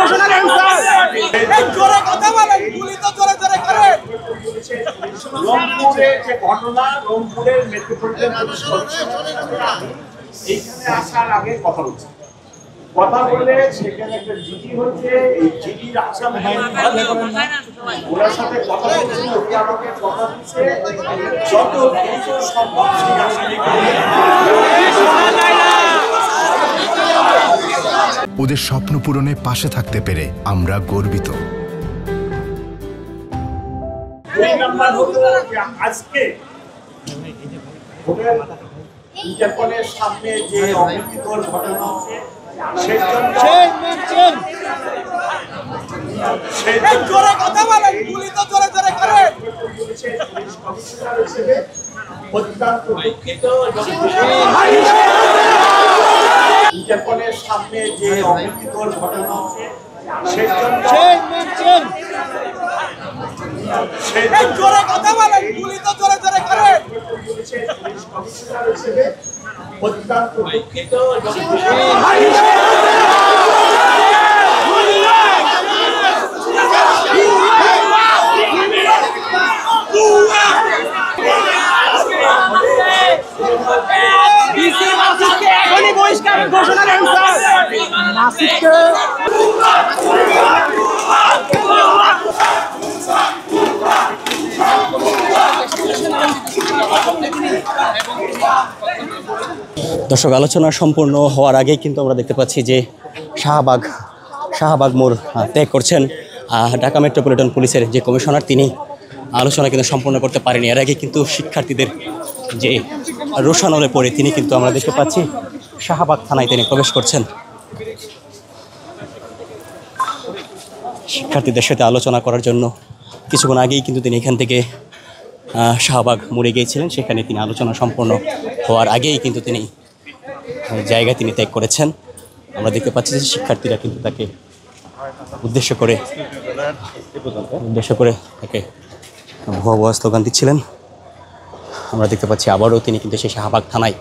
ঘোষণা দেন স্যার। জোরে কথা বলেন, গুলি তো জোরে জোরে করে। রংপুরে যে ঘটনা, রংপুরের মেট্রোপলিটন পুলিশ এইখানে আসার আগে কথা বলছে, কথা বলে সেখানে একটা জিডি হচ্ছে, এই জিডির আসাম ওনার সাথে কথা বলছে, উনি আমাকে কথা দিচ্ছে যত দ্রুত সম্ভব সেই আসামিকে। ওদের স্বপ্ন পূরণে পাশে থাকতে পেরে আমরা গর্বিত। দুই নাম্বার হলো যে আজকে ইন্টারপোলের সামনে যে অপ্রীতিকর ঘটনা হচ্ছে জোরে কথা বলেন, গুলি তো জোরে জোরে করে। অত্যন্ত দুঃখিত। ইন্টারপোলের সামনে যে অপ্রীতিকর ঘটনা হচ্ছে জোরে কথা বলেন, গুলি তো জোরে জোরে করে। অত্যন্ত দুঃখিত। এখনই বহিষ্কার ঘোষণা দেন স্যার। নাসিককে দর্শক, আলোচনা সম্পূর্ণ হওয়ার আগেই কিন্তু আমরা দেখতে পাচ্ছি যে শাহবাগ মোড় ত্যাগ করছেন ঢাকা মেট্রোপলিটন পুলিশের যে কমিশনার, তিনি আলোচনা কিন্তু সম্পূর্ণ করতে পারেনি। এর আগে কিন্তু শিক্ষার্থীদের যে রোষানলে পড়ে তিনি কিন্তু আমরা দেখতে পাচ্ছি শাহবাগ থানায় তিনি প্রবেশ করছেন। শিক্ষার্থীদের সাথে আলোচনা করার জন্য কিছুক্ষণ আগেই কিন্তু তিনি এখান থেকে শাহবাগ মোড়ে গিয়েছিলেন, সেখানে তিনি আলোচনা সম্পূর্ণ হওয়ার আগেই কিন্তু তিনি জায়গা তিনি ত্যাগ করেছেন। আমরা দেখতে পাচ্ছি যে শিক্ষার্থীরা কিন্তু তাকে উদ্দেশ্য করে তাকে ভুয়া ভুয়া স্লোগান দিচ্ছিলেন। আমরা দেখতে পাচ্ছি আবারও তিনি কিন্তু সেই শাহবাগ থানায়